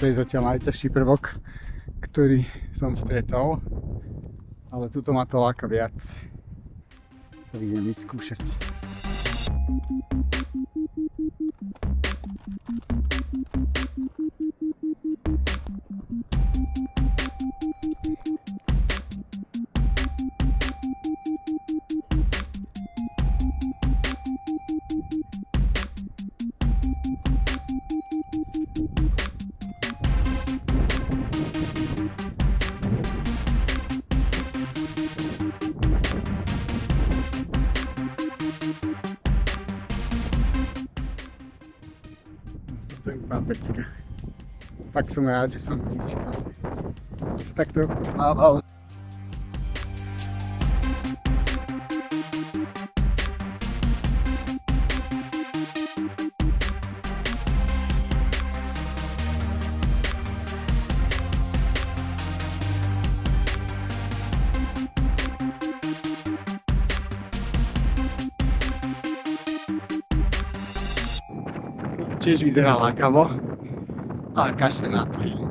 To je zatiaľ najťažší prvok, ktorý som stretol, ale tuto ma to láka viac. To idem vyskúšať. To je úplná pecka. Tak som rád, že som sa tak trochu bával. Tiež vyzerá lákavo, ale kašle na plyn.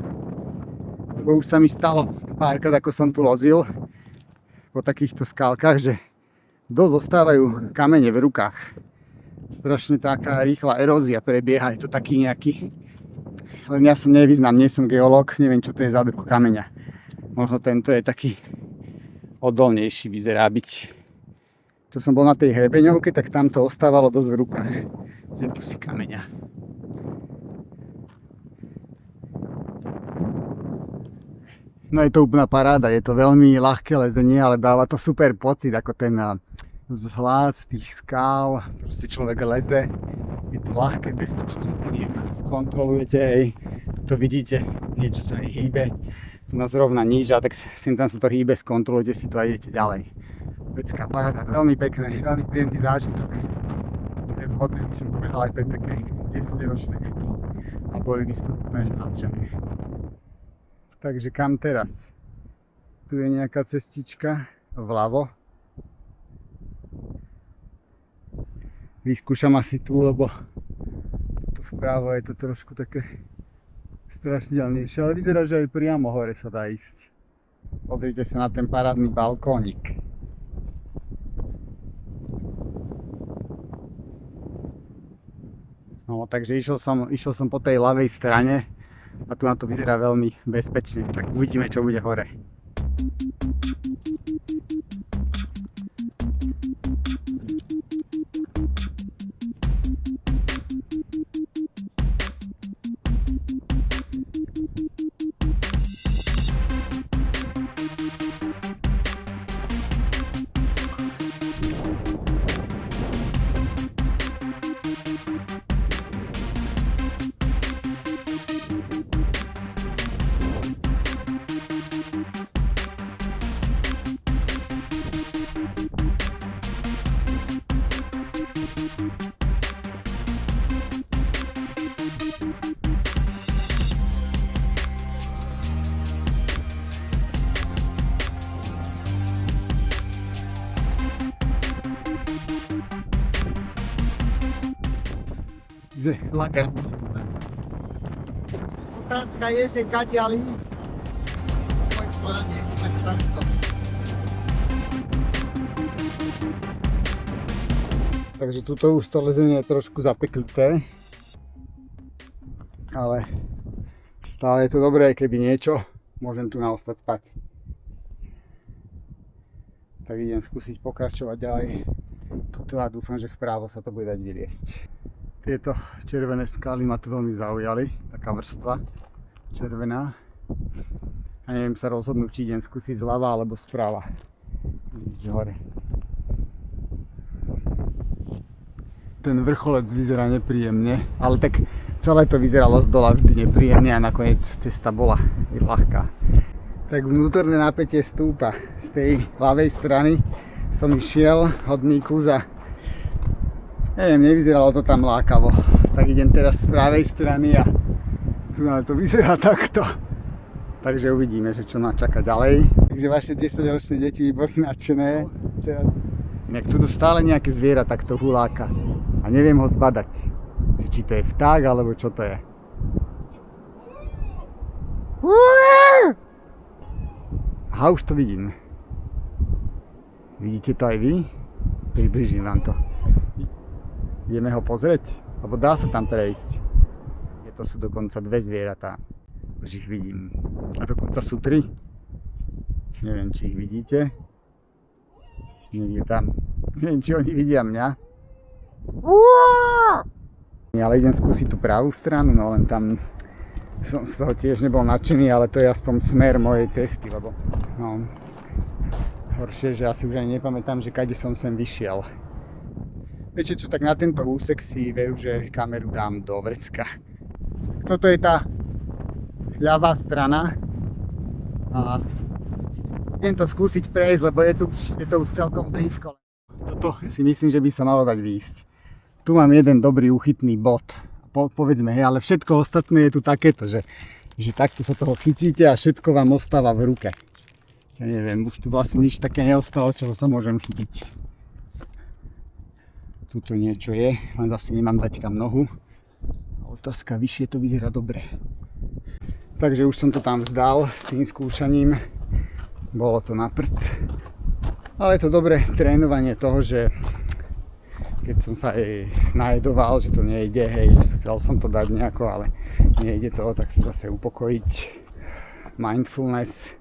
Lebo už sa mi stalo párkrát, ako som tu lozil po takýchto skalkách, že dosť zostávajú kamene v rukách. Strašne taká rýchla erózia prebieha, je to taký nejaký... Len ja sa nevyznám, nie som geológ, neviem čo to je za druh kameňa. Možno tento je taký odolnejší, vyzerá byť. Čo som bol na tej hrebeňovke, tak tam to ostávalo dosť v rukách. Zjem tu si kameňa. No je to úplná paráda, je to veľmi ľahké lezenie, ale dáva to super pocit, ako ten vzhľad tých skál, proste človek leze, je to ľahké, bezpečné lezenie, skontrolujete, to vidíte, niečo sa aj hýbe, tu nás zrovna nič, a tak sem tam sa to hýbe, skontrolujete si to a idete ďalej. Pecká paráda, veľmi pekné, veľmi príjemný zážitok, to je vhodné, by som povedal aj pre také 10-ročné deti a boli by z toho úplne nadšené. Takže kam teraz? Tu je nejaká cestička vľavo. Vyskúšam asi tu, lebo tu vpravo je to trošku také strašidelnejšie, ale vyzerá, že aj priamo hore sa dá ísť. Pozrite sa na ten parádny balkónik. No, takže išiel som po tej ľavej strane. A tu na to vyzerá veľmi bezpečne, tak uvidíme, čo bude hore. Lager. Otázka je, že kadiaľ ísť. Takže tuto už to lezenie je trošku zapeklité. Ale stále je to dobré, keby niečo, môžem tu naostať spať. Tak idem skúsiť pokračovať ďalej. Tuto a dúfam, že vpravo sa to bude dať vyliesť. Tieto červené skaly ma tu veľmi zaujali, taká vrstva červená. A neviem sa rozhodnúť, či idem skúsiť zľava alebo zprava ísť hore. Ten vrcholec vyzerá nepríjemne, ale tak celé to vyzeralo z dola vždy nepríjemne a nakoniec cesta bola ľahká. Tak vnútorné napätie stúpa. Z tej ľavej strany som išiel hodný kus a neviem, nevyzeralo to tam lákavo. Tak idem teraz z pravej strany a tu to vyzerá takto. Takže uvidíme, že čo nás čaká ďalej. Takže vaše 10-ročné deti by boli nadšené. Teraz. Inak tu stále nejaké zviera takto huláka. A neviem ho zbadať. Či to je vták, alebo čo to je. Aha, už to vidím. Vidíte to aj vy? Približím vám to. Ideme ho pozrieť? Lebo dá sa tam prejsť. To sú dokonca dve zvieratá. Už ich vidím. A dokonca sú tri. Neviem, či ich vidíte. Niekde tam. Neviem, či oni vidia mňa. Ale idem skúsiť tú pravú stranu, no len tam som z toho tiež nebol nadšený, ale to je aspoň smer mojej cesty, lebo no, horšie, že asi už ani nepamätám, že kade som sem vyšiel. Viete čo, tak na tento úsek si veru, že kameru dám do vrecka. Toto je tá ľavá strana a idem to skúsiť prejsť, lebo je to už celkom blízko. Toto si myslím, že by sa malo dať výjsť. Tu mám jeden dobrý uchytný bod. Povedzme, hej, ale všetko ostatné je tu takéto, že takto sa toho chytíte a všetko vám ostáva v ruke. Ja neviem, už tu vlastne nič také neostalo, čoho sa môžem chytiť. Tuto niečo je, len zase nemám dať kam nohu. Otázka, vyššie to vyzerá dobre. Takže už som to tam vzdal s tým skúšaním. Bolo to na prd. Ale je to dobré trénovanie toho, že keď som sa aj najedoval, že to nejde, hej, že chcel som to dať nejako, ale nejde to, tak sa zase upokojiť. Mindfulness,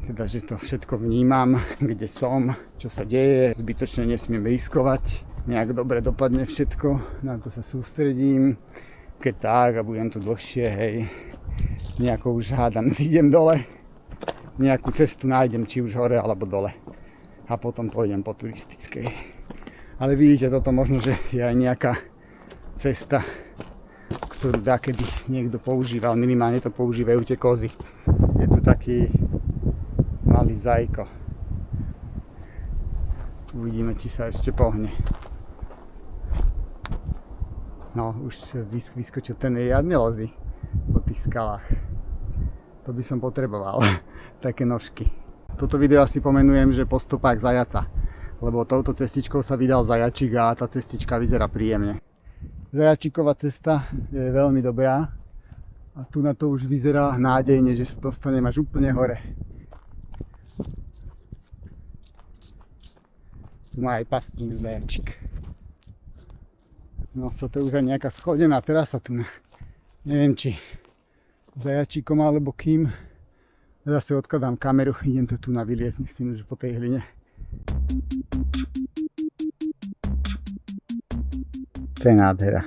teda, že to všetko vnímam, kde som, čo sa deje, zbytočne nesmiem riskovať. Nejak dobre dopadne všetko, na to sa sústredím. Keď tak a budem tu dlhšie, hej, nejako už hádam, zídem dole, nejakú cestu nájdem, či už hore alebo dole. A potom pôjdem po turistickej. Ale vidíte, toto možno, že je aj nejaká cesta, ktorú dakedy niekto používal, minimálne to používajú tie kozy. Je tu taký malý zajko. Uvidíme, či sa ešte pohne. No, už vyskočil ten riadne lozy po tých skalách. To by som potreboval, také nožky. Toto video asi pomenujem, že po stopách zajaca. Lebo touto cestičkou sa vydal zajačík a tá cestička vyzerá príjemne. Zajačíková cesta je veľmi dobrá. A tu na to už vyzerá nádejne, že sa dostanem až úplne hore. Tu má aj pastný zajačík. No, toto je už aj nejaká schodená terasa tu. Neviem, či zajačíkom alebo kým. Zase odkladám kameru, idem to tu na vyliezť, nechcem už po tej hline. To je nádhera.